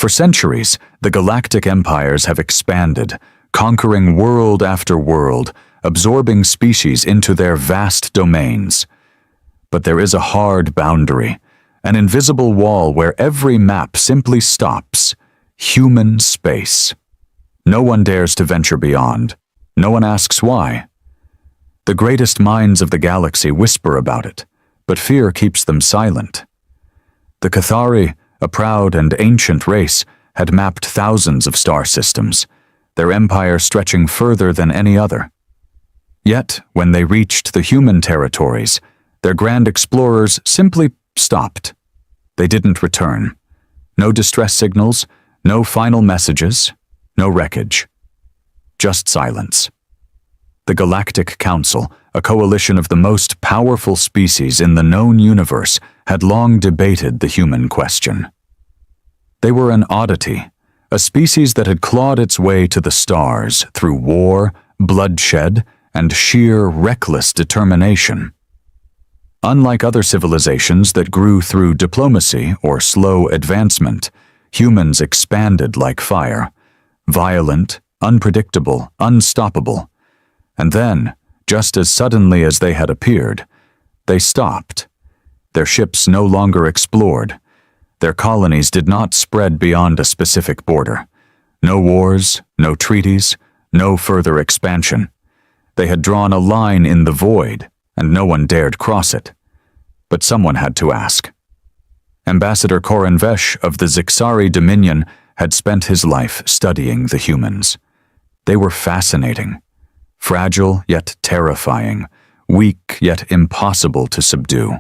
For centuries, the galactic empires have expanded, conquering world after world, absorbing species into their vast domains. But there is a hard boundary, an invisible wall where every map simply stops: human space. No one dares to venture beyond. No one asks why. The greatest minds of the galaxy whisper about it, but fear keeps them silent. The Cathari, a proud and ancient race, had mapped thousands of star systems, their empire stretching further than any other. Yet, when they reached the human territories, their grand explorers simply stopped. They didn't return. No distress signals, no final messages, no wreckage. Just silence. The Galactic Council, a coalition of the most powerful species in the known universe, had long debated the human question. They were an oddity, a species that had clawed its way to the stars through war, bloodshed, and sheer reckless determination. Unlike other civilizations that grew through diplomacy or slow advancement, humans expanded like fire, violent, unpredictable, unstoppable. And then, just as suddenly as they had appeared, they stopped. Their ships no longer explored. Their colonies did not spread beyond a specific border. No wars, no treaties, no further expansion. They had drawn a line in the void, and no one dared cross it. But someone had to ask. Ambassador Koran Vesh of the Zixari Dominion had spent his life studying the humans. They were fascinating. Fragile yet terrifying, weak yet impossible to subdue.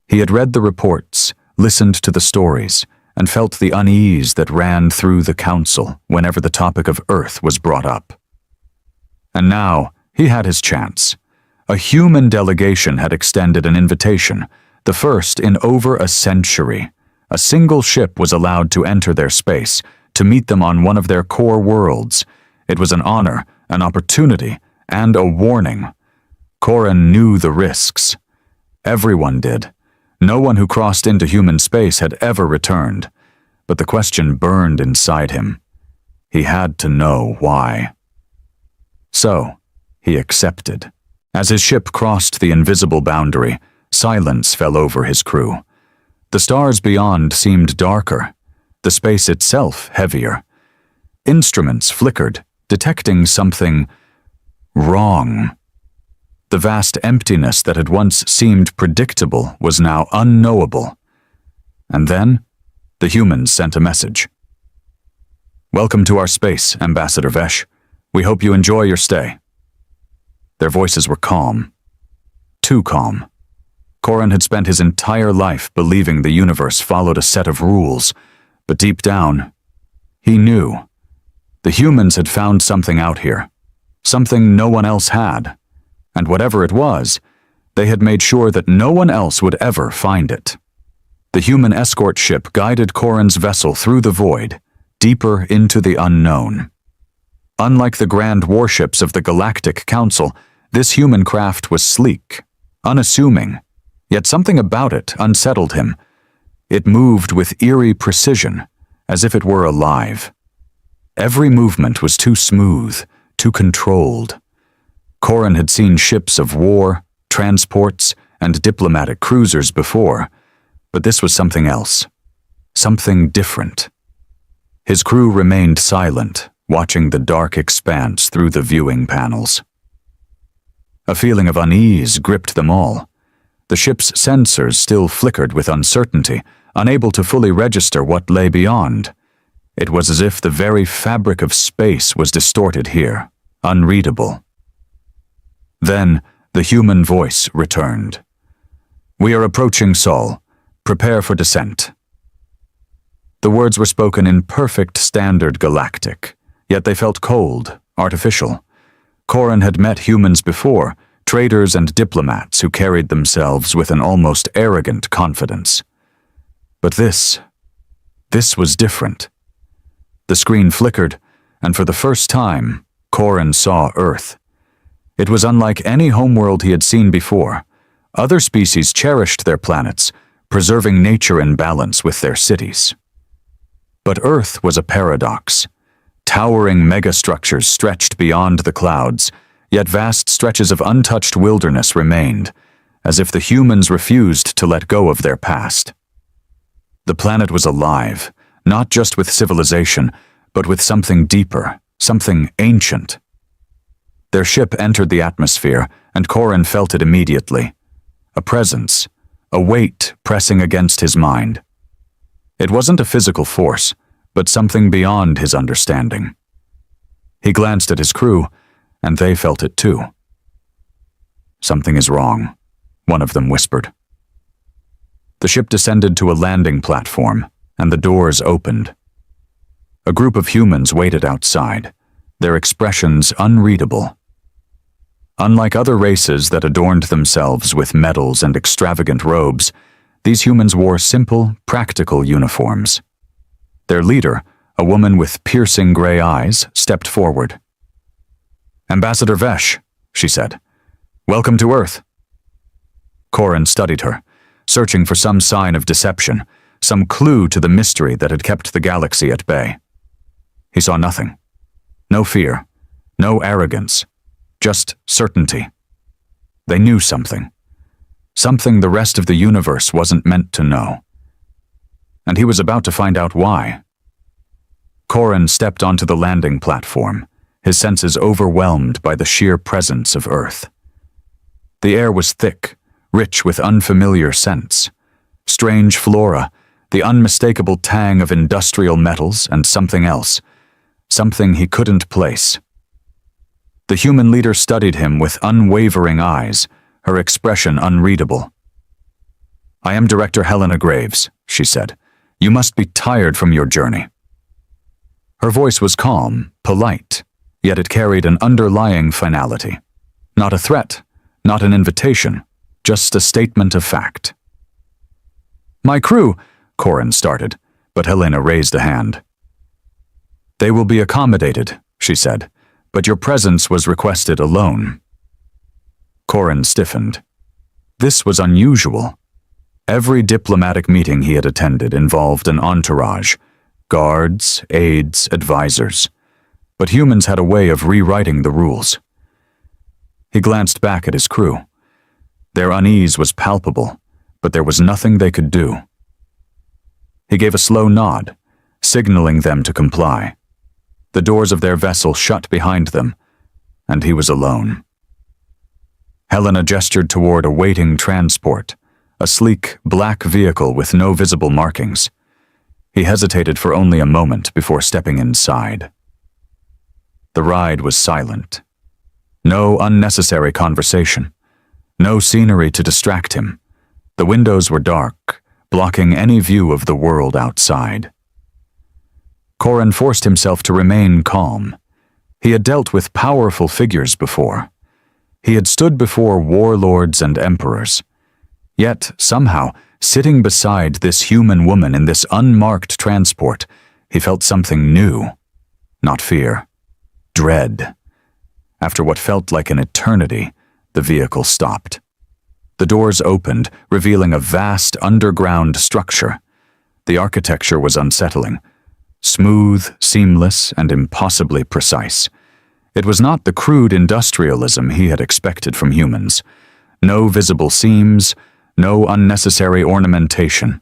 He had read the reports, listened to the stories, and felt the unease that ran through the council whenever the topic of Earth was brought up. And now, he had his chance. A human delegation had extended an invitation, the first in over a century. A single ship was allowed to enter their space, to meet them on one of their core worlds. It was an honor, an opportunity, and a warning. Koran knew the risks. Everyone did. No one who crossed into human space had ever returned. But the question burned inside him. He had to know why. So, he accepted. As his ship crossed the invisible boundary, silence fell over his crew. The stars beyond seemed darker, the space itself heavier. Instruments flickered, detecting something wrong. The vast emptiness that had once seemed predictable was now unknowable. And then, the humans sent a message. "Welcome to our space, Ambassador Vesh. We hope you enjoy your stay." Their voices were calm. Too calm. Koran had spent his entire life believing the universe followed a set of rules, but deep down, he knew. The humans had found something out here, something no one else had, and whatever it was, they had made sure that no one else would ever find it. The human escort ship guided Koran's vessel through the void, deeper into the unknown. Unlike the grand warships of the Galactic Council, this human craft was sleek, unassuming, yet something about it unsettled him. It moved with eerie precision, as if it were alive. Every movement was too smooth, too controlled. Koran had seen ships of war, transports, and diplomatic cruisers before, but this was something else, something different. His crew remained silent, watching the dark expanse through the viewing panels. A feeling of unease gripped them all. The ship's sensors still flickered with uncertainty, unable to fully register what lay beyond. It was as if the very fabric of space was distorted here, unreadable. Then, the human voice returned. "We are approaching Sol. Prepare for descent." The words were spoken in perfect standard Galactic, yet they felt cold, artificial. Koran had met humans before, traders and diplomats who carried themselves with an almost arrogant confidence. But this was different. The screen flickered, and for the first time, Koran saw Earth. It was unlike any homeworld he had seen before. Other species cherished their planets, preserving nature in balance with their cities. But Earth was a paradox. Towering megastructures stretched beyond the clouds, yet vast stretches of untouched wilderness remained, as if the humans refused to let go of their past. The planet was alive, not just with civilization, but with something deeper, something ancient. Their ship entered the atmosphere, and Corin felt it immediately. A presence, a weight pressing against his mind. It wasn't a physical force, but something beyond his understanding. He glanced at his crew, and they felt it too. "Something is wrong," one of them whispered. The ship descended to a landing platform, and the doors opened. A group of humans waited outside, their expressions unreadable. Unlike other races that adorned themselves with medals and extravagant robes, these humans wore simple, practical uniforms. Their leader, a woman with piercing gray eyes, stepped forward. "Ambassador Vesh," she said, "welcome to Earth." Corin studied her, searching for some sign of deception, some clue to the mystery that had kept the galaxy at bay. He saw nothing. No fear, no arrogance, just certainty. They knew something. Something the rest of the universe wasn't meant to know. And he was about to find out why. Corin stepped onto the landing platform, his senses overwhelmed by the sheer presence of Earth. The air was thick, rich with unfamiliar scents. Strange flora, the unmistakable tang of industrial metals, and something else. Something he couldn't place. The human leader studied him with unwavering eyes, her expression unreadable. "I am Director Helena Graves," she said. "You must be tired from your journey." Her voice was calm, polite, yet it carried an underlying finality. Not a threat, not an invitation, just a statement of fact. "My crew," Corin started, but Helena raised a hand. "They will be accommodated," she said, "but your presence was requested alone." Corin stiffened. This was unusual. Every diplomatic meeting he had attended involved an entourage, guards, aides, advisors. But humans had a way of rewriting the rules. He glanced back at his crew. Their unease was palpable, but there was nothing they could do. He gave a slow nod, signaling them to comply. The doors of their vessel shut behind them, and he was alone. Helena gestured toward a waiting transport, a sleek, black vehicle with no visible markings. He hesitated for only a moment before stepping inside. The ride was silent. No unnecessary conversation. No scenery to distract him. The windows were dark, blocking any view of the world outside. Corin forced himself to remain calm. He had dealt with powerful figures before. He had stood before warlords and emperors. Yet, somehow, sitting beside this human woman in this unmarked transport, he felt something new. Not fear. Dread. After what felt like an eternity, the vehicle stopped. The doors opened, revealing a vast underground structure. The architecture was unsettling. Smooth, seamless, and impossibly precise. It was not the crude industrialism he had expected from humans. No visible seams, no unnecessary ornamentation.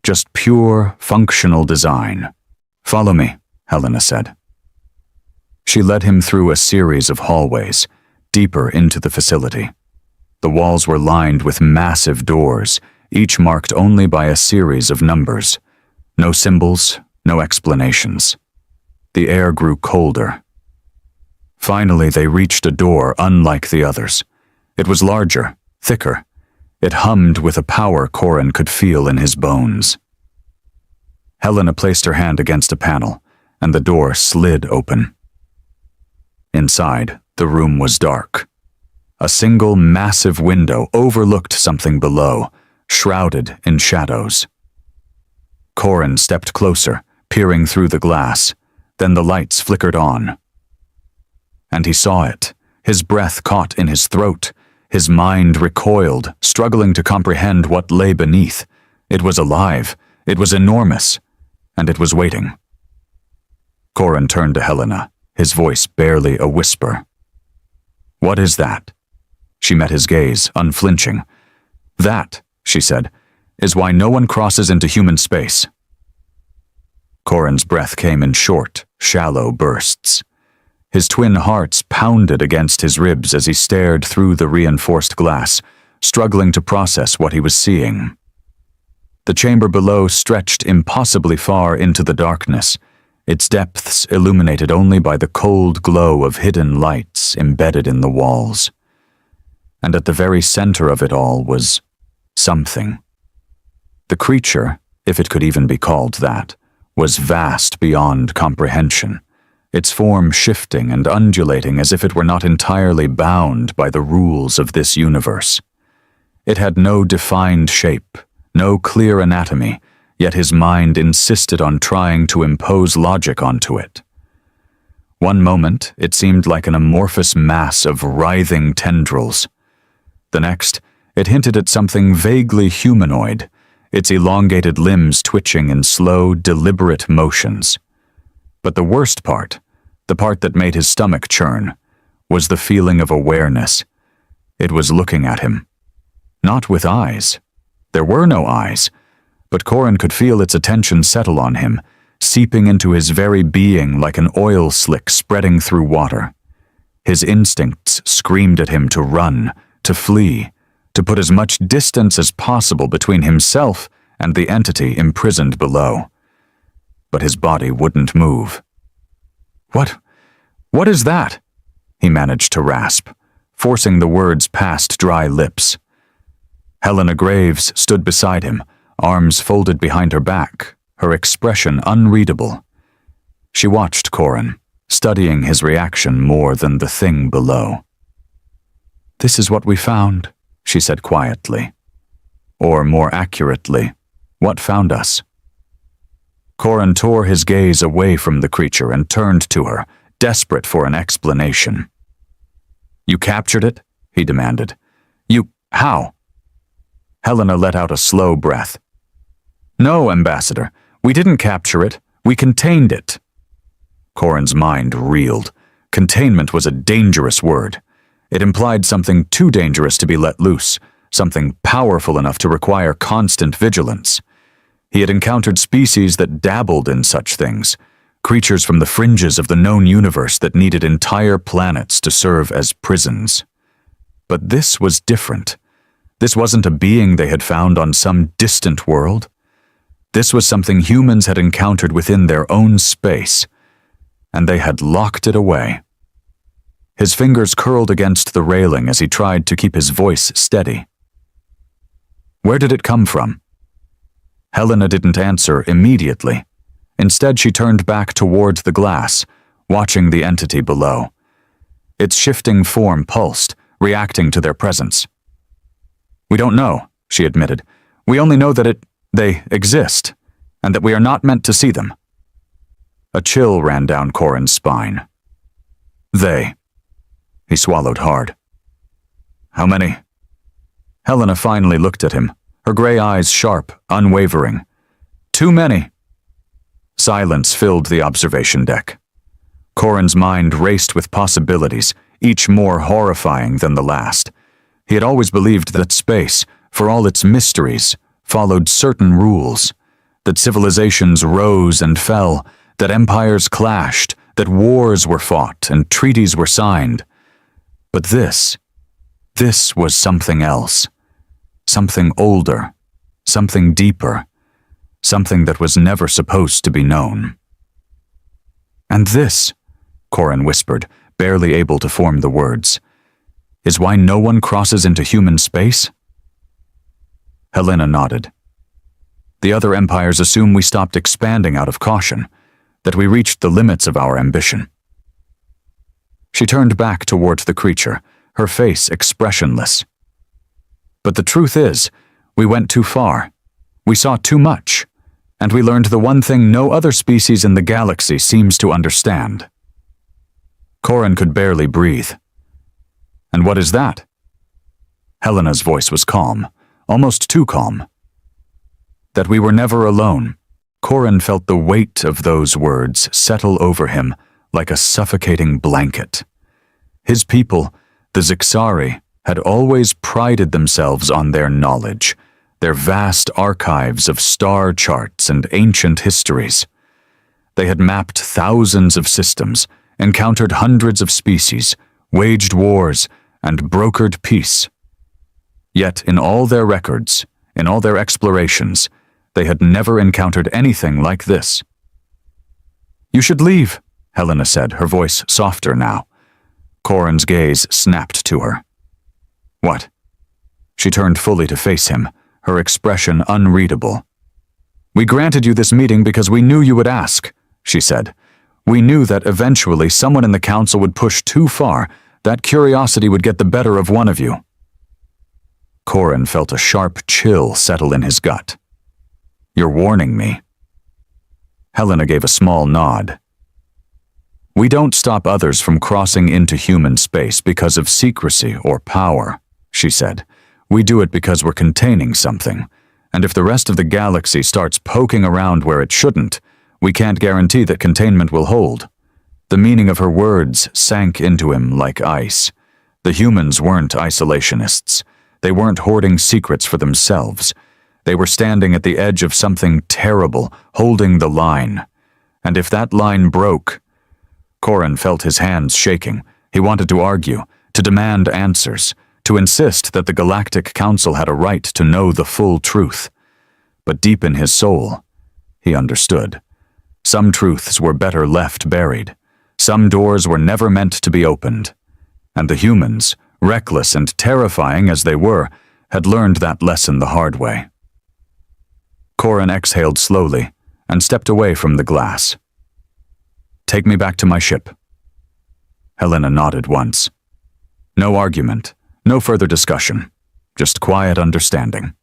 Just pure, functional design. "Follow me," Helena said. She led him through a series of hallways, deeper into the facility. The walls were lined with massive doors, each marked only by a series of numbers. No symbols, no explanations. The air grew colder. Finally, they reached a door unlike the others. It was larger, thicker. It hummed with a power Corin could feel in his bones. Helena placed her hand against a panel, and the door slid open. Inside, the room was dark. A single massive window overlooked something below, shrouded in shadows. Corin stepped closer, peering through the glass. Then the lights flickered on. And he saw it. His breath caught in his throat. His mind recoiled, struggling to comprehend what lay beneath. It was alive. It was enormous. and it was waiting. Corin turned to Helena, his voice barely a whisper. "What is that?" She met his gaze, unflinching. "That," she said, "is why no one crosses into human space." Corin's breath came in short, shallow bursts. His twin hearts pounded against his ribs as he stared through the reinforced glass, struggling to process what he was seeing. The chamber below stretched impossibly far into the darkness, its depths illuminated only by the cold glow of hidden lights embedded in the walls. And at the very center of it all was something. The creature, if it could even be called that, was vast beyond comprehension, its form shifting and undulating as if it were not entirely bound by the rules of this universe. It had no defined shape, no clear anatomy, yet his mind insisted on trying to impose logic onto it. One moment, it seemed like an amorphous mass of writhing tendrils. The next, it hinted at something vaguely humanoid, its elongated limbs twitching in slow, deliberate motions. But the worst part, the part that made his stomach churn, was the feeling of awareness. It was looking at him. Not with eyes. There were no eyes, but Corin could feel its attention settle on him, seeping into his very being like an oil slick spreading through water. His instincts screamed at him to run, to flee, to put as much distance as possible between himself and the entity imprisoned below. But his body wouldn't move. What is that?" he managed to rasp, forcing the words past dry lips. Helena Graves stood beside him, arms folded behind her back, her expression unreadable. She watched Corin, studying his reaction more than the thing below. "This is what we found," she said quietly. Or more accurately, what found us? Corin tore his gaze away from the creature and turned to her, desperate for an explanation. "You captured it?" he demanded. How?" Helena let out a slow breath. "No, Ambassador, we didn't capture it. We contained it." Corin's mind reeled. Containment was a dangerous word. It implied something too dangerous to be let loose, something powerful enough to require constant vigilance. He had encountered species that dabbled in such things, creatures from the fringes of the known universe that needed entire planets to serve as prisons. But this was different. This wasn't a being they had found on some distant world. This was something humans had encountered within their own space, and they had locked it away. His fingers curled against the railing as he tried to keep his voice steady. "Where did it come from?" Helena didn't answer immediately. Instead, she turned back toward the glass, watching the entity below. Its shifting form pulsed, reacting to their presence. "We don't know," she admitted. "We only know that they exist, and that we are not meant to see them." A chill ran down Corin's spine. "They." He swallowed hard. "How many?" Helena finally looked at him, her gray eyes sharp, unwavering. "Too many." Silence filled the observation deck. Corin's mind raced with possibilities, each more horrifying than the last. He had always believed that space, for all its mysteries, followed certain rules, that civilizations rose and fell, that empires clashed, that wars were fought and treaties were signed. But this was something else, something older, something deeper, something that was never supposed to be known. "And this," Corin whispered, barely able to form the words, "is why no one crosses into human space?" Helena nodded. "The other empires assume we stopped expanding out of caution, that we reached the limits of our ambition." She turned back toward the creature, her face expressionless. "But the truth is, we went too far. We saw too much, and we learned the one thing no other species in the galaxy seems to understand." Corin could barely breathe. "And what is that?" Helena's voice was calm, almost too calm. "That we were never alone, Corin felt the weight of those words settle over him like a suffocating blanket. His people, the Zixari, had always prided themselves on their knowledge, their vast archives of star charts and ancient histories. They had mapped thousands of systems, encountered hundreds of species, waged wars, and brokered peace. Yet in all their records, in all their explorations, they had never encountered anything like this. "You should leave," Helena said, her voice softer now. Corin's gaze snapped to her. "What?" She turned fully to face him, her expression unreadable. "We granted you this meeting because we knew you would ask," she said. "We knew that eventually someone in the council would push too far, that curiosity would get the better of one of you." Corin felt a sharp chill settle in his gut. "You're warning me." Helena gave a small nod. "We don't stop others from crossing into human space because of secrecy or power," she said. "We do it because we're containing something, and if the rest of the galaxy starts poking around where it shouldn't, we can't guarantee that containment will hold." The meaning of her words sank into him like ice. The humans weren't isolationists. They weren't hoarding secrets for themselves. They were standing at the edge of something terrible, holding the line. And if that line broke... Corin felt his hands shaking. He wanted to argue, to demand answers, to insist that the Galactic Council had a right to know the full truth. But deep in his soul, he understood. Some truths were better left buried. Some doors were never meant to be opened. And the humans, reckless and terrifying as they were, had learned that lesson the hard way. Corin exhaled slowly and stepped away from the glass. "Take me back to my ship." Helena nodded once. No argument, no further discussion, just quiet understanding.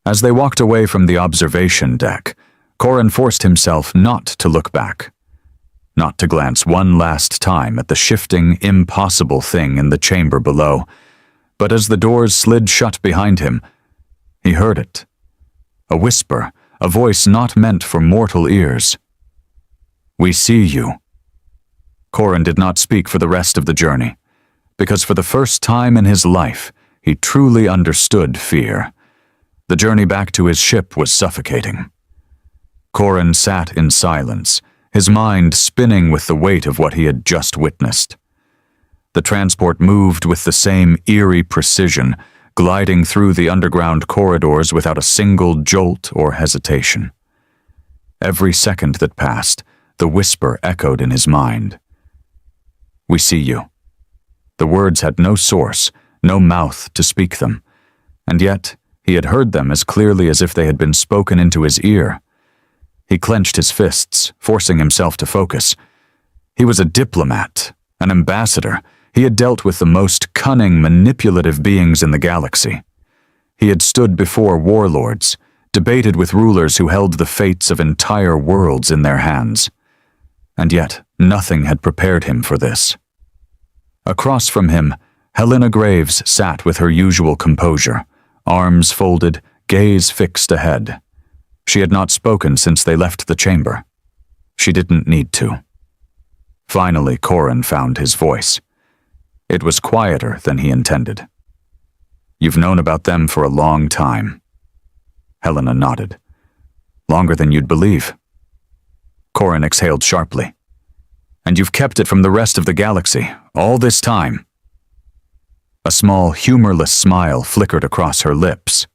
As they walked away from the observation deck, Corin forced himself not to look back, not to glance one last time at the shifting, impossible thing in the chamber below. But as the doors slid shut behind him, he heard it. A whisper, a voice not meant for mortal ears. "We see you." Corin did not speak for the rest of the journey, because for the first time in his life, he truly understood fear. The journey back to his ship was suffocating. Corin sat in silence, his mind spinning with the weight of what he had just witnessed. The transport moved with the same eerie precision, gliding through the underground corridors without a single jolt or hesitation. Every second that passed, the whisper echoed in his mind. "We see you." The words had no source, no mouth to speak them, and yet he had heard them as clearly as if they had been spoken into his ear. He clenched his fists, forcing himself to focus. He was a diplomat, an ambassador. He had dealt with the most cunning, manipulative beings in the galaxy. He had stood before warlords, debated with rulers who held the fates of entire worlds in their hands. And yet, nothing had prepared him for this. Across from him, Helena Graves sat with her usual composure, arms folded, gaze fixed ahead. She had not spoken since they left the chamber. She didn't need to. Finally, Corin found his voice. It was quieter than he intended. "You've known about them for a long time." Helena nodded. "Longer than you'd believe." Corin exhaled sharply. "And you've kept it from the rest of the galaxy, all this time." A small, humorless smile flickered across her lips.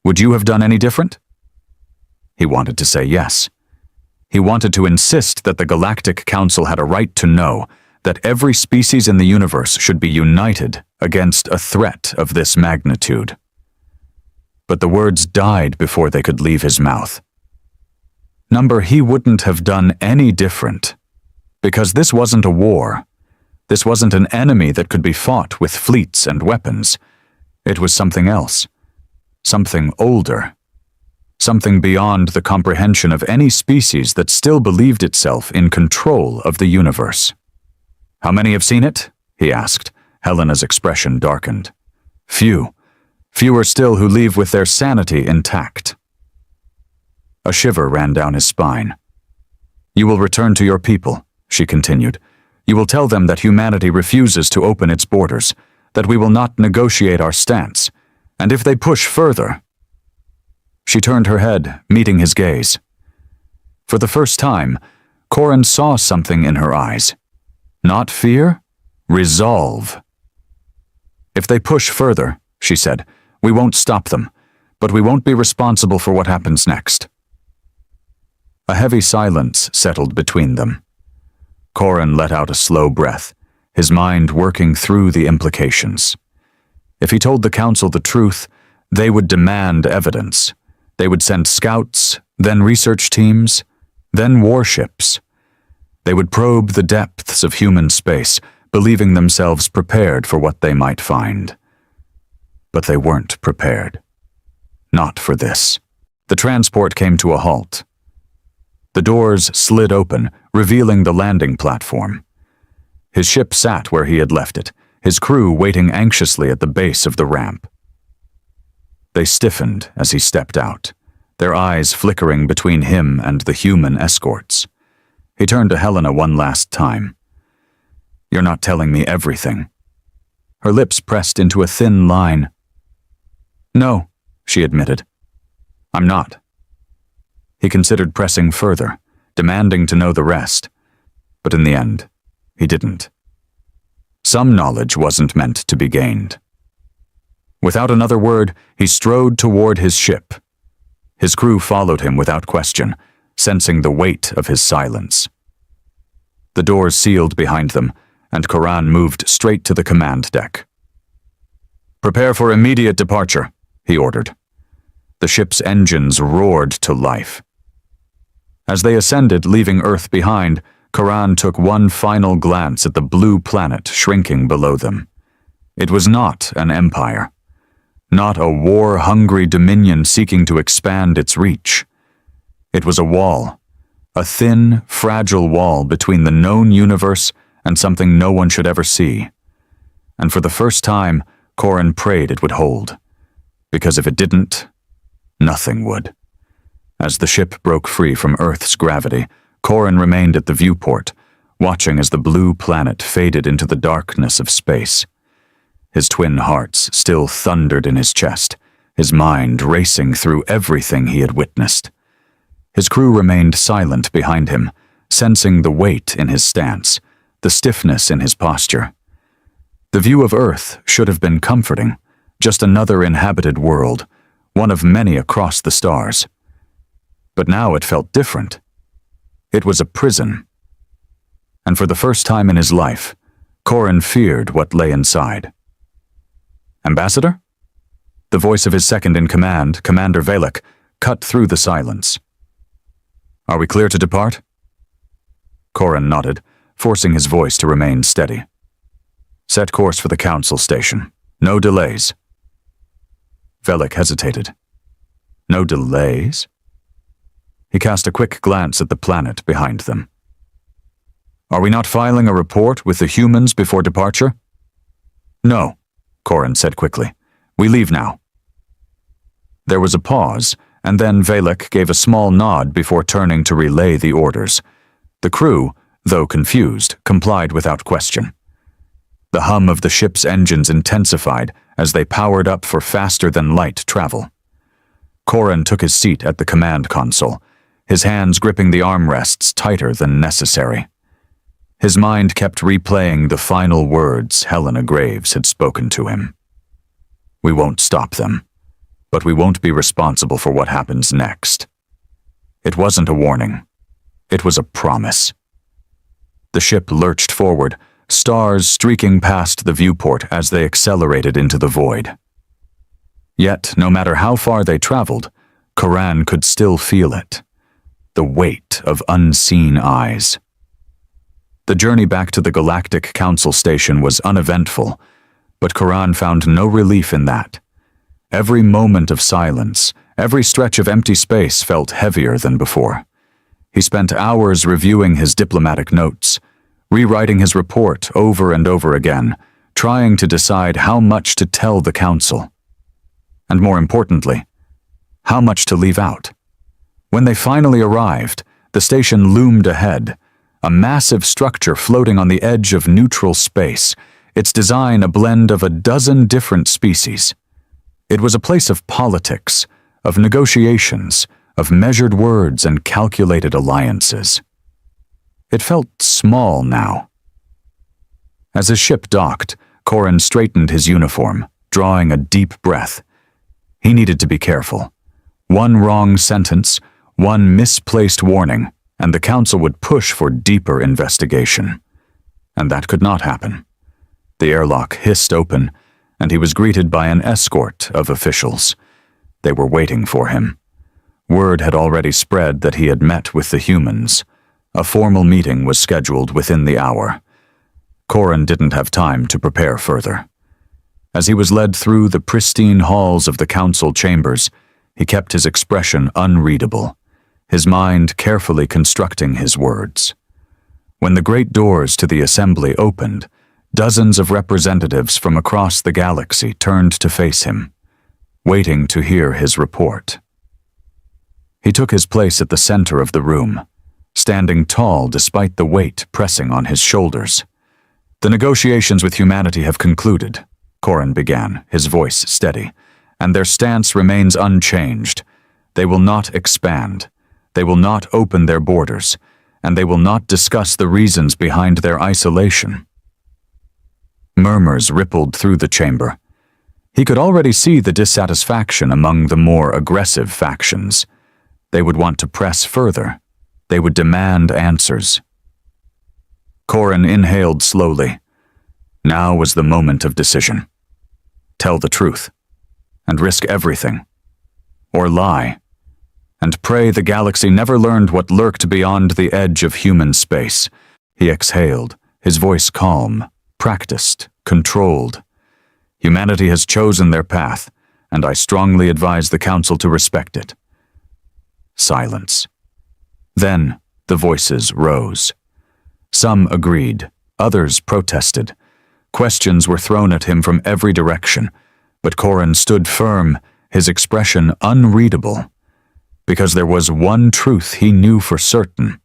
"Would you have done any different?" He wanted to say yes. He wanted to insist that the Galactic Council had a right to know, that every species in the universe should be united against a threat of this magnitude. But the words died before they could leave his mouth. He wouldn't have done any different, because this wasn't a war. This wasn't an enemy that could be fought with fleets and weapons. It was something else, something older, something beyond the comprehension of any species that still believed itself in control of the universe. "How many have seen it?" he asked. Helena's expression darkened. "Few. Fewer still who leave with their sanity intact." A shiver ran down his spine. "You will return to your people," she continued. "You will tell them that humanity refuses to open its borders, that we will not negotiate our stance, and if they push further—" She turned her head, meeting his gaze. For the first time, Corin saw something in her eyes. Not fear, resolve. "If they push further," she said, "we won't stop them, but we won't be responsible for what happens next." A heavy silence settled between them. Corin let out a slow breath, his mind working through the implications. If he told the council the truth, they would demand evidence. They would send scouts, then research teams, then warships. They would probe the depths of human space, believing themselves prepared for what they might find. But they weren't prepared. Not for this. The transport came to a halt. The doors slid open, revealing the landing platform. His ship sat where he had left it, his crew waiting anxiously at the base of the ramp. They stiffened as he stepped out, their eyes flickering between him and the human escorts. He turned to Helena one last time. "You're not telling me everything." Her lips pressed into a thin line. "No," she admitted. "I'm not." He considered pressing further, demanding to know the rest, but in the end, he didn't. Some knowledge wasn't meant to be gained. Without another word, he strode toward his ship. His crew followed him without question, sensing the weight of his silence. The doors sealed behind them, and Corin moved straight to the command deck. "Prepare for immediate departure," he ordered. The ship's engines roared to life. As they ascended, leaving Earth behind, Corin took one final glance at the blue planet shrinking below them. It was not an empire. Not a war-hungry dominion seeking to expand its reach. It was a wall, a thin, fragile wall between the known universe and something no one should ever see. And for the first time, Corin prayed it would hold. Because if it didn't, nothing would. As the ship broke free from Earth's gravity, Corin remained at the viewport, watching as the blue planet faded into the darkness of space. His twin hearts still thundered in his chest, his mind racing through everything he had witnessed. His crew remained silent behind him, sensing the weight in his stance, the stiffness in his posture. The view of Earth should have been comforting, just another inhabited world, one of many across the stars. But now it felt different. It was a prison. And for the first time in his life, Corin feared what lay inside. "Ambassador?" The voice of his second-in-command, Commander Velek, cut through the silence. "Are we clear to depart?" Corin nodded, forcing his voice to remain steady. "Set course for the council station. No delays." Velek hesitated. "No delays?" He cast a quick glance at the planet behind them. "Are we not filing a report with the humans before departure?" "No," Corin said quickly. "We leave now." There was a pause, and then Velek gave a small nod before turning to relay the orders. The crew, though confused, complied without question. The hum of the ship's engines intensified as they powered up for faster-than-light travel. Corin took his seat at the command console, his hands gripping the armrests tighter than necessary. His mind kept replaying the final words Helena Graves had spoken to him. "We won't stop them, but we won't be responsible for what happens next." It wasn't a warning. It was a promise. The ship lurched forward, stars streaking past the viewport as they accelerated into the void. Yet, no matter how far they traveled, Corin could still feel it. The weight of unseen eyes. The journey back to the Galactic Council station was uneventful, but Corin found no relief in that. Every moment of silence, every stretch of empty space felt heavier than before. He spent hours reviewing his diplomatic notes, rewriting his report over and over again, trying to decide how much to tell the council. And more importantly, how much to leave out. When they finally arrived, the station loomed ahead, a massive structure floating on the edge of neutral space, its design a blend of a dozen different species. It was a place of politics, of negotiations, of measured words and calculated alliances. It felt small now. As his ship docked, Corin straightened his uniform, drawing a deep breath. He needed to be careful. One wrong sentence, one misplaced warning, and the council would push for deeper investigation. And that could not happen. The airlock hissed open, and he was greeted by an escort of officials. They were waiting for him. Word had already spread that he had met with the humans. A formal meeting was scheduled within the hour. Corin didn't have time to prepare further. As he was led through the pristine halls of the council chambers, he kept his expression unreadable, his mind carefully constructing his words. When the great doors to the assembly opened, dozens of representatives from across the galaxy turned to face him, waiting to hear his report. He took his place at the center of the room, standing tall despite the weight pressing on his shoulders. "The negotiations with humanity have concluded," Corin began, his voice steady, "and their stance remains unchanged. They will not expand. They will not open their borders, and they will not discuss the reasons behind their isolation." Murmurs rippled through the chamber. He could already see the dissatisfaction among the more aggressive factions. They would want to press further. They would demand answers. Corin inhaled slowly. Now was the moment of decision. Tell the truth, and risk everything. Or lie, and pray the galaxy never learned what lurked beyond the edge of human space. He exhaled, his voice calm, practiced, controlled. Humanity has chosen their path, and I strongly advise the Council to respect it. Silence. Then the voices rose. Some agreed, others protested. Questions were thrown at him from every direction, but Corin stood firm, his expression unreadable. Because there was one truth he knew for certain.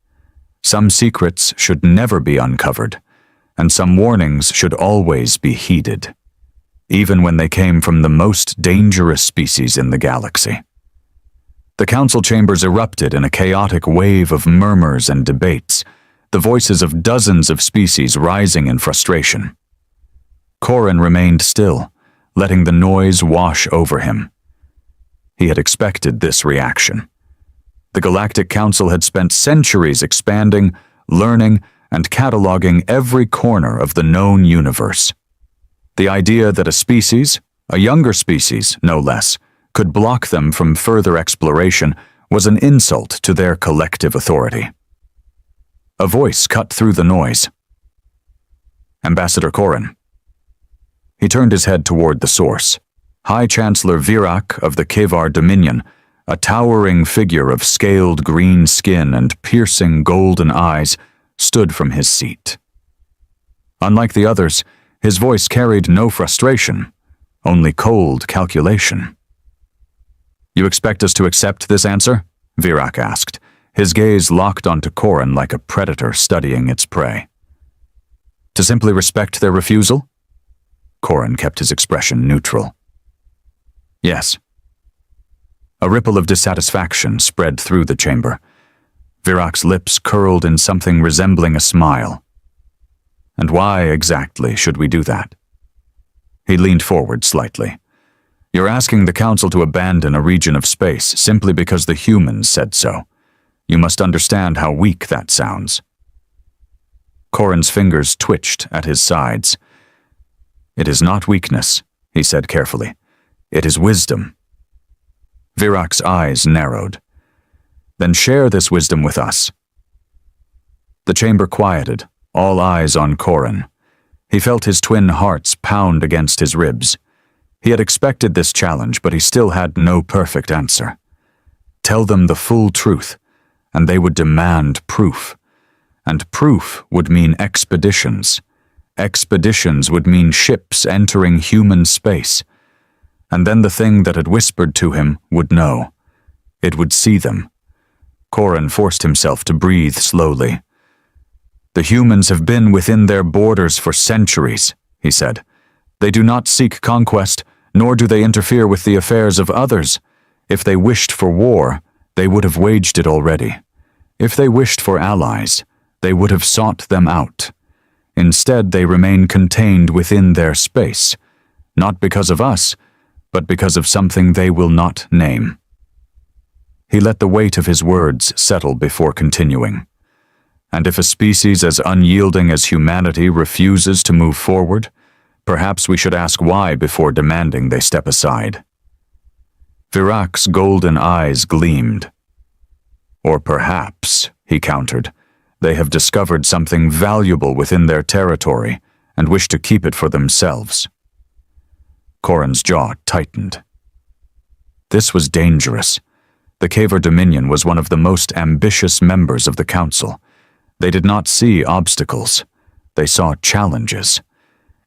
Some secrets should never be uncovered, and some warnings should always be heeded, even when they came from the most dangerous species in the galaxy. The council chambers erupted in a chaotic wave of murmurs and debates, the voices of dozens of species rising in frustration. Corin remained still, letting the noise wash over him. He had expected this reaction. The Galactic Council had spent centuries expanding, learning, and cataloging every corner of the known universe. The idea that a species, a younger species no less, could block them from further exploration was an insult to their collective authority. A voice cut through the noise. "Ambassador Corin." He turned his head toward the source. High Chancellor Virak of the Kevar Dominion, a towering figure of scaled green skin and piercing golden eyes, stood from his seat. Unlike the others, his voice carried no frustration, only cold calculation. "You expect us to accept this answer?" Virak asked, his gaze locked onto Corin like a predator studying its prey. "To simply respect their refusal?" Corin kept his expression neutral. "Yes." A ripple of dissatisfaction spread through the chamber. Virak's lips curled in something resembling a smile. "And why exactly should we do that?" He leaned forward slightly. "You're asking the Council to abandon a region of space simply because the humans said so. You must understand how weak that sounds." Corin's fingers twitched at his sides. "It is not weakness," he said carefully. "It is wisdom." Virak's eyes narrowed. "Then share this wisdom with us." The chamber quieted, all eyes on Corin. He felt his twin hearts pound against his ribs. He had expected this challenge, but he still had no perfect answer. Tell them the full truth, and they would demand proof. And proof would mean expeditions. Expeditions would mean ships entering human space. And then the thing that had whispered to him would know. It would see them. Corin forced himself to breathe slowly. "The humans have been within their borders for centuries," he said. "They do not seek conquest, nor do they interfere with the affairs of others. If they wished for war, they would have waged it already. If they wished for allies, they would have sought them out. Instead, they remain contained within their space, not because of us, but because of something they will not name." He let the weight of his words settle before continuing. "And if a species as unyielding as humanity refuses to move forward, perhaps we should ask why before demanding they step aside." Virak's golden eyes gleamed. "Or perhaps," he countered, "they have discovered something valuable within their territory and wish to keep it for themselves." Corin's jaw tightened. This was dangerous. The Kavar Dominion was one of the most ambitious members of the Council. They did not see obstacles. They saw challenges.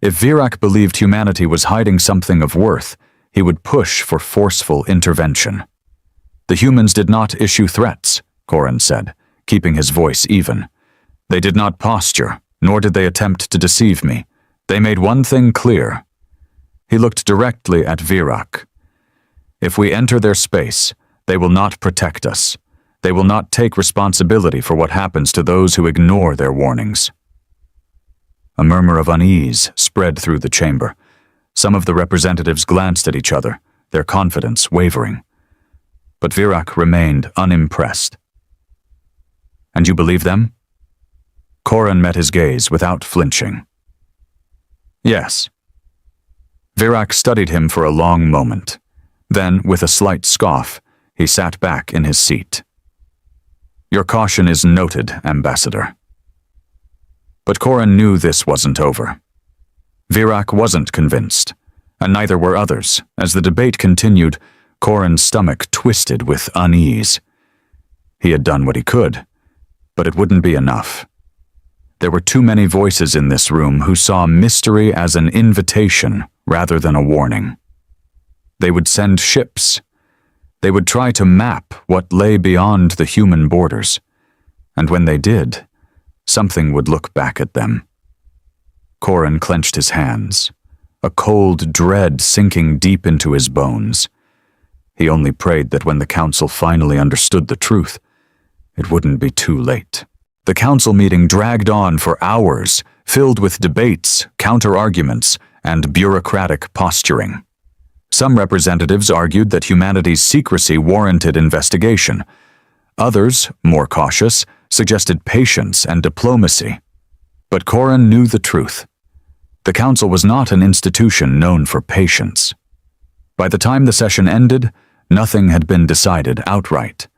If Virak believed humanity was hiding something of worth, he would push for forceful intervention. "The humans did not issue threats," Corin said, keeping his voice even. "They did not posture, nor did they attempt to deceive me. They made one thing clear." He looked directly at Virak. "If we enter their space, they will not protect us. They will not take responsibility for what happens to those who ignore their warnings." A murmur of unease spread through the chamber. Some of the representatives glanced at each other, their confidence wavering. But Virak remained unimpressed. "And you believe them?" Corin met his gaze without flinching. "Yes." Virak studied him for a long moment. Then, with a slight scoff, he sat back in his seat. "Your caution is noted, Ambassador." But Corin knew this wasn't over. Virak wasn't convinced, and neither were others. As the debate continued, Corin's stomach twisted with unease. He had done what he could, but it wouldn't be enough. There were too many voices in this room who saw mystery as an invitation rather than a warning. They would send ships. They would try to map what lay beyond the human borders. And when they did, something would look back at them. Corin clenched his hands, a cold dread sinking deep into his bones. He only prayed that when the council finally understood the truth, it wouldn't be too late. The council meeting dragged on for hours, filled with debates, counter-arguments, and bureaucratic posturing. Some representatives argued that humanity's secrecy warranted investigation. Others, more cautious, suggested patience and diplomacy. But Corin knew the truth. The council was not an institution known for patience. By the time the session ended, nothing had been decided outright.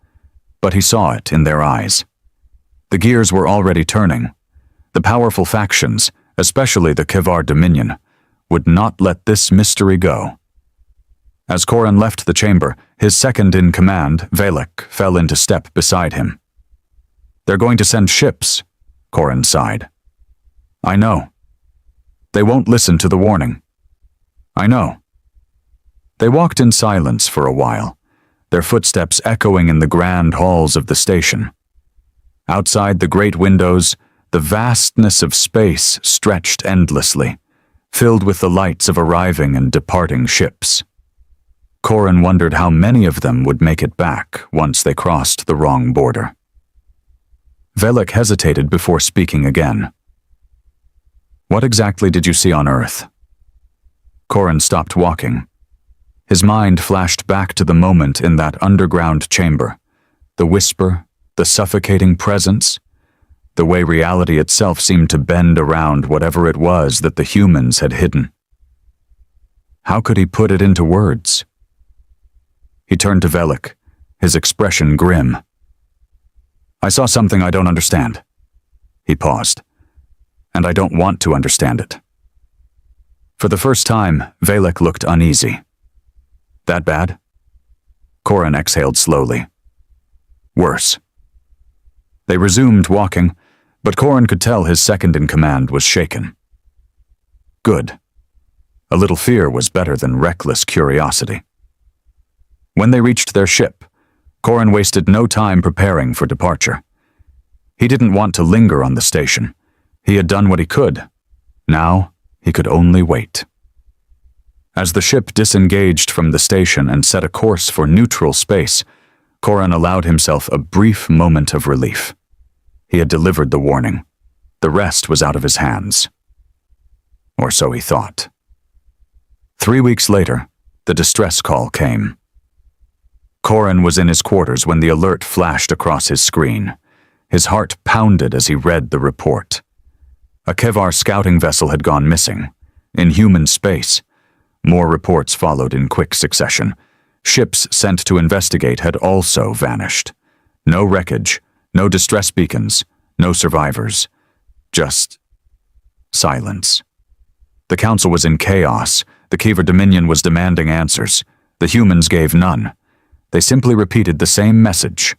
But he saw it in their eyes. The gears were already turning. The powerful factions, especially the Kavar Dominion, would not let this mystery go. As Corin left the chamber, his second-in-command, Velek, fell into step beside him. "They're going to send ships," Corin sighed. "I know. They won't listen to the warning." "I know." They walked in silence for a while, their footsteps echoing in the grand halls of the station. Outside the great windows, the vastness of space stretched endlessly, filled with the lights of arriving and departing ships. Corin wondered how many of them would make it back once they crossed the wrong border. Velek hesitated before speaking again. "What exactly did you see on Earth?" Corin stopped walking. His mind flashed back to the moment in that underground chamber, the whisper, the suffocating presence, the way reality itself seemed to bend around whatever it was that the humans had hidden. How could he put it into words? He turned to Velek, his expression grim. "I saw something I don't understand." He paused. "And I don't want to understand it." For the first time, Velek looked uneasy. "That bad?" Corin exhaled slowly. "Worse." They resumed walking, but Corin could tell his second-in-command was shaken. Good. A little fear was better than reckless curiosity. When they reached their ship, Corin wasted no time preparing for departure. He didn't want to linger on the station. He had done what he could. Now, he could only wait. As the ship disengaged from the station and set a course for neutral space, Corin allowed himself a brief moment of relief. He had delivered the warning. The rest was out of his hands. Or so he thought. 3 weeks later, the distress call came. Corin was in his quarters when the alert flashed across his screen. His heart pounded as he read the report. A Kevar scouting vessel had gone missing, in human space. More reports followed in quick succession. Ships sent to investigate had also vanished. No wreckage, no distress beacons, no survivors. Just silence. The Council was in chaos. The Kevar Dominion was demanding answers. The humans gave none. They simply repeated the same message.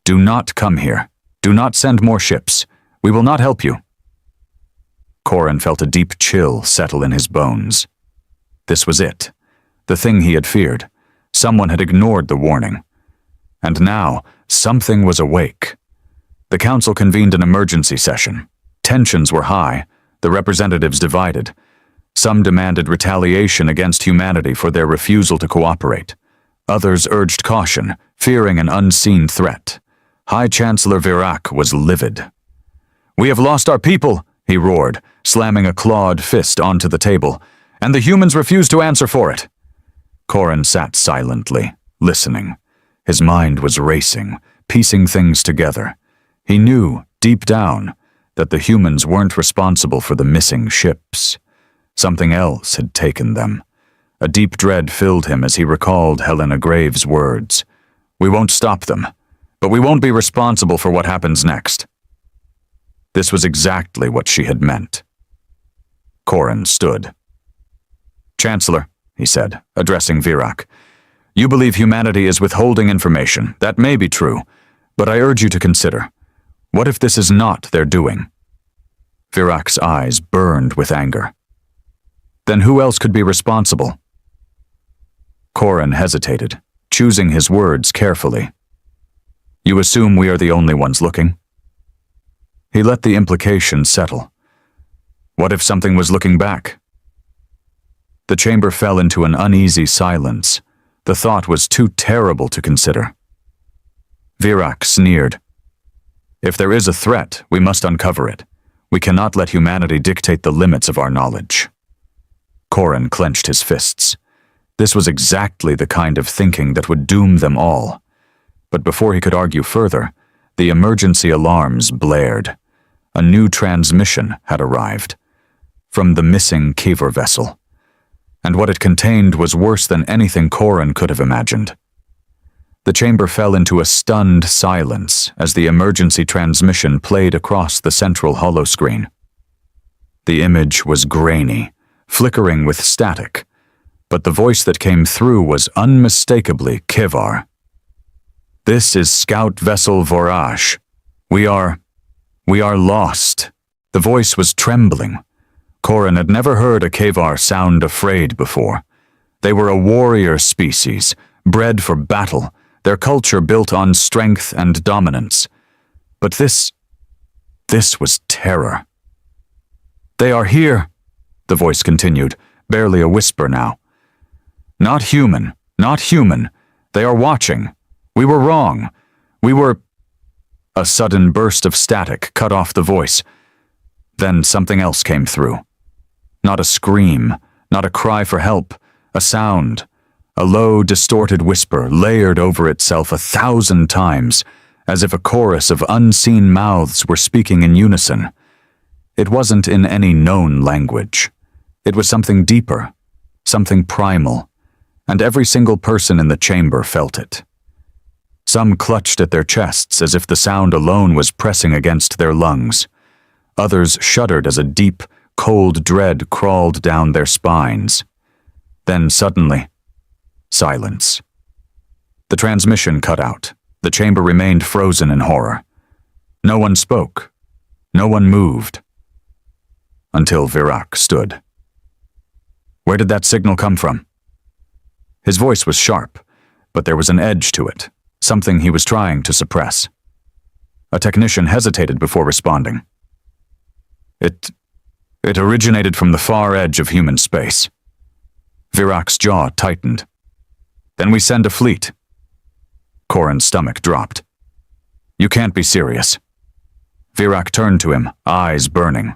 Do not come here. Do not send more ships. We will not help you. Corin felt a deep chill settle in his bones. This was it. The thing he had feared. Someone had ignored the warning. And now, something was awake. The Council convened an emergency session. Tensions were high. The representatives divided. Some demanded retaliation against humanity for their refusal to cooperate. Others urged caution, fearing an unseen threat. High Chancellor Virac was livid. "We have lost our people," he roared, slamming a clawed fist onto the table, "and the humans refuse to answer for it." Corin sat silently, listening. His mind was racing, piecing things together. He knew, deep down, that the humans weren't responsible for the missing ships. Something else had taken them. A deep dread filled him as he recalled Helena Graves' words. "We won't stop them, but we won't be responsible for what happens next." This was exactly what she had meant. Corin stood. "Chancellor," he said, addressing Virac, "you believe humanity is withholding information. That may be true, but I urge you to consider. What if this is not their doing?" Virac's eyes burned with anger. "Then who else could be responsible?" Corin hesitated, choosing his words carefully. "You assume we are the only ones looking?" He let the implication settle. What if something was looking back? The chamber fell into an uneasy silence. The thought was too terrible to consider. Virac sneered. "If there is a threat, we must uncover it. We cannot let humanity dictate the limits of our knowledge." Corin clenched his fists. This was exactly the kind of thinking that would doom them all. But before he could argue further, the emergency alarms blared. A new transmission had arrived. From the missing Kevar vessel. And what it contained was worse than anything Corin could have imagined. The chamber fell into a stunned silence as the emergency transmission played across the central holoscreen. The image was grainy, flickering with static, but the voice that came through was unmistakably Kevar. "This is Scout Vessel Vorash. We are lost." The voice was trembling. Corin had never heard a Kevar sound afraid before. They were a warrior species, bred for battle, their culture built on strength and dominance. But this was terror. "They are here," the voice continued, barely a whisper now. Not human. They are watching. We were wrong. We were..." A sudden burst of static cut off the voice. Then something else came through. Not a scream, not a cry for help, a sound, a low, distorted whisper layered over itself 1,000 times, as if a chorus of unseen mouths were speaking in unison. It wasn't in any known language. It was something deeper, something primal, and every single person in the chamber felt it. Some clutched at their chests as if the sound alone was pressing against their lungs. Others shuddered as a deep, cold dread crawled down their spines. Then suddenly, silence. The transmission cut out. The chamber remained frozen in horror. No one spoke. No one moved. Until Virac stood. "Where did that signal come from?" His voice was sharp, but there was an edge to it, something he was trying to suppress. A technician hesitated before responding. It originated from the far edge of human space. Virak's jaw tightened. Then we send a fleet. Corin's stomach dropped. You can't be serious. Virak turned to him, eyes burning.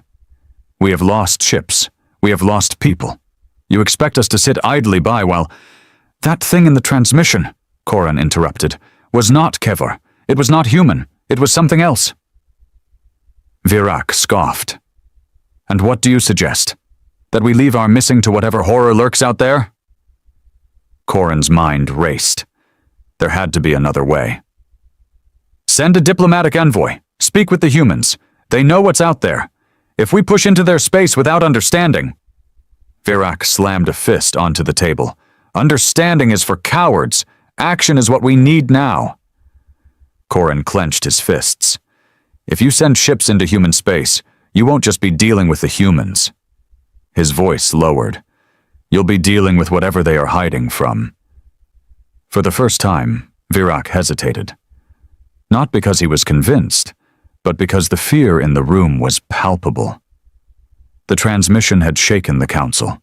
We have lost ships. We have lost people. You expect us to sit idly by while... That thing in the transmission, Corin interrupted, was not Kevar. It was not human. It was something else. Virak scoffed. And what do you suggest? That we leave our missing to whatever horror lurks out there? Corin's mind raced. There had to be another way. Send a diplomatic envoy. Speak with the humans. They know what's out there. If we push into their space without understanding... Virak slammed a fist onto the table. Understanding is for cowards. Action is what we need now. Corin clenched his fists. If you send ships into human space, you won't just be dealing with the humans. His voice lowered. You'll be dealing with whatever they are hiding from. For the first time, Virak hesitated. Not because he was convinced, but because the fear in the room was palpable. The transmission had shaken the council.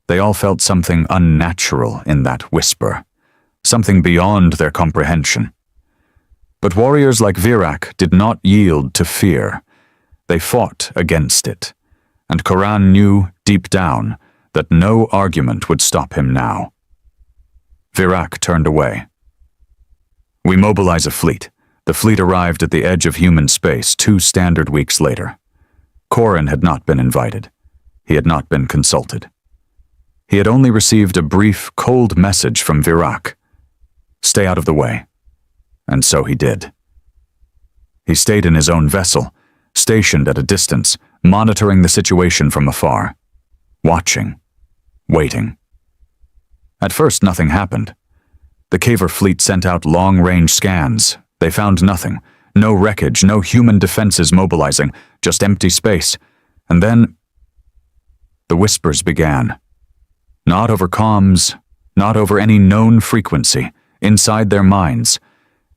They all felt something unnatural in that whisper, something beyond their comprehension. But warriors like Virak did not yield to fear. They fought against it, and Corin knew deep down that no argument would stop him now. Virak turned away. We mobilize a fleet. The fleet arrived at the edge of human space 2 standard weeks later. Corin had not been invited. He had not been consulted. He had only received a brief, cold message from Virak. Stay out of the way. And so he did. He stayed in his own vessel, stationed at a distance, monitoring the situation from afar, watching, waiting. At first, nothing happened. The Kevar fleet sent out long-range scans. They found nothing. No wreckage, no human defenses mobilizing, just empty space. And then... the whispers began. Not over comms, not over any known frequency, inside their minds.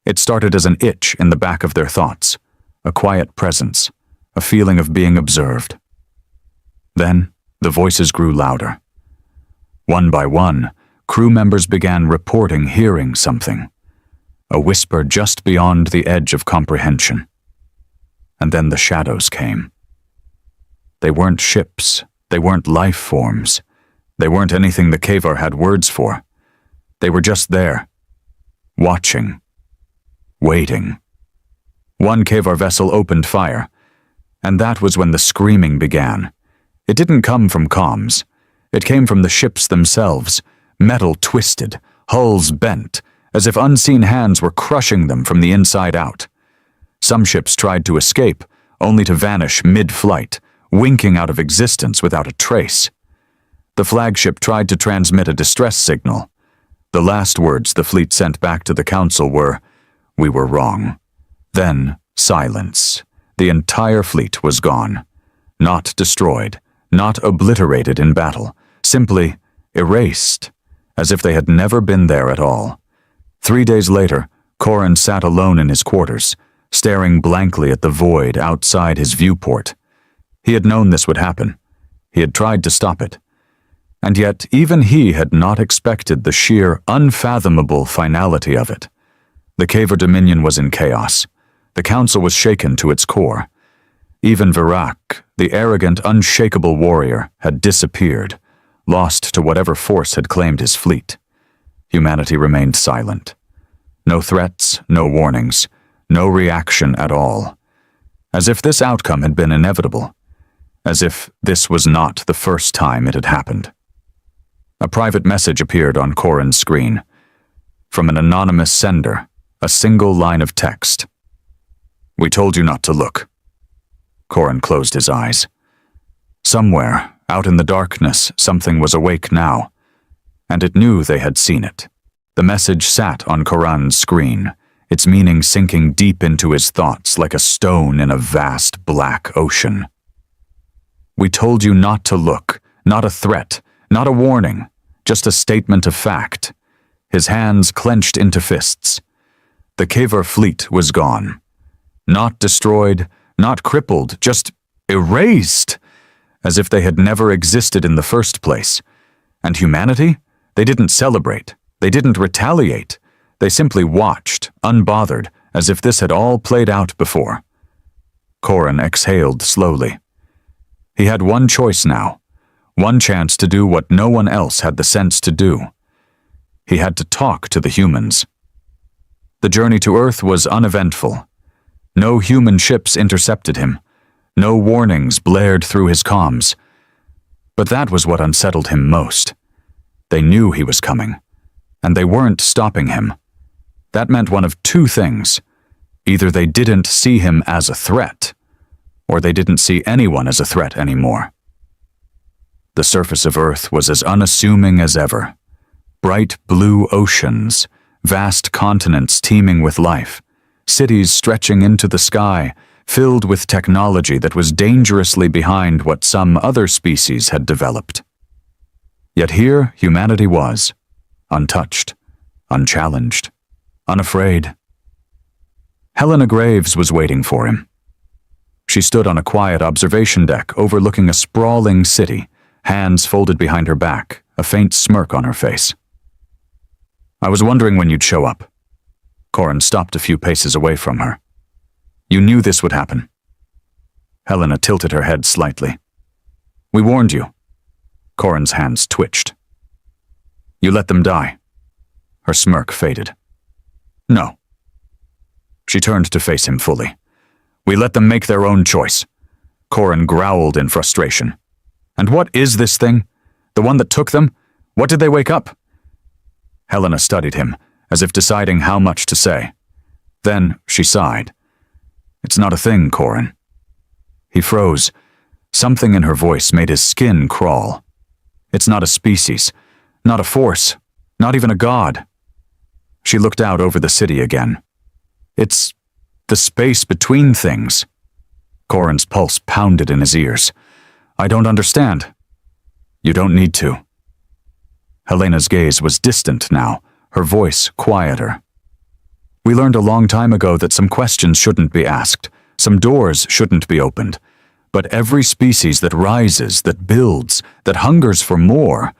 It started as an itch in the back of their thoughts, a quiet presence, a feeling of being observed. Then, the voices grew louder. One by one, crew members began reporting hearing something, a whisper just beyond the edge of comprehension. And then the shadows came. They weren't ships, they weren't life forms, they weren't anything the Kevar had words for. They were just there, watching, waiting. One Kevar vessel opened fire, and that was when the screaming began. It didn't come from comms. It came from the ships themselves, metal twisted, hulls bent, as if unseen hands were crushing them from the inside out. Some ships tried to escape, only to vanish mid-flight, winking out of existence without a trace. The flagship tried to transmit a distress signal. The last words the fleet sent back to the council were, "We were wrong." Then, silence. The entire fleet was gone. Not destroyed, not obliterated in battle, simply erased, as if they had never been there at all. 3 days later, Corin sat alone in his quarters, staring blankly at the void outside his viewport. He had known this would happen. He had tried to stop it. And yet, even he had not expected the sheer, unfathomable finality of it. The Kevar Dominion was in chaos. The council was shaken to its core. Even Virak, the arrogant, unshakable warrior, had disappeared, lost to whatever force had claimed his fleet. Humanity remained silent. No threats, no warnings, no reaction at all. As if this outcome had been inevitable. As if this was not the first time it had happened. A private message appeared on Corin's screen. From an anonymous sender, a single line of text. "We told you not to look." Corin closed his eyes. Somewhere, out in the darkness, something was awake now, and it knew they had seen it. The message sat on Corin's screen, its meaning sinking deep into his thoughts like a stone in a vast black ocean. "We told you not to look, not a threat, not a warning, just a statement of fact." His hands clenched into fists. The Caver fleet was gone. Not destroyed, not crippled, just erased, as if they had never existed in the first place. And humanity? They didn't celebrate. They didn't retaliate. They simply watched, unbothered, as if this had all played out before. Corin exhaled slowly. He had one choice now, one chance to do what no one else had the sense to do. He had to talk to the humans. The journey to Earth was uneventful. No human ships intercepted him. No warnings blared through his comms. But that was what unsettled him most. They knew he was coming, and they weren't stopping him. That meant one of two things. Either they didn't see him as a threat, or they didn't see anyone as a threat anymore. The surface of Earth was as unassuming as ever. Bright blue oceans, vast continents teeming with life, cities stretching into the sky, filled with technology that was dangerously behind what some other species had developed. Yet here humanity was, untouched, unchallenged, unafraid. Helena Graves was waiting for him. She stood on a quiet observation deck overlooking a sprawling city, hands folded behind her back, a faint smirk on her face. "I was wondering when you'd show up." Corin stopped a few paces away from her. "You knew this would happen." Helena tilted her head slightly. "We warned you." Corin's hands twitched. "You let them die." Her smirk faded. "No." She turned to face him fully. "We let them make their own choice." Corin growled in frustration. "And what is this thing? The one that took them? What did they wake up?" Helena studied him, as if deciding how much to say. Then she sighed. "It's not a thing, Corin." He froze. Something in her voice made his skin crawl. "It's not a species, not a force, not even a god." She looked out over the city again. "It's the space between things." Corin's pulse pounded in his ears. "I don't understand." "You don't need to." Helena's gaze was distant now, her voice quieter. "We learned a long time ago that some questions shouldn't be asked, some doors shouldn't be opened. But every species that rises, that builds, that hungers for more,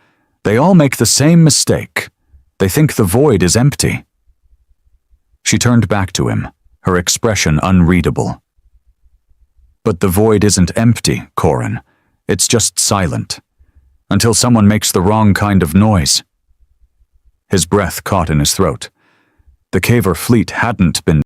they all make the same mistake. They think the void is empty." She turned back to him, her expression unreadable. "But the void isn't empty, Corin. It's just silent. Until someone makes the wrong kind of noise." His breath caught in his throat. The Caver fleet hadn't been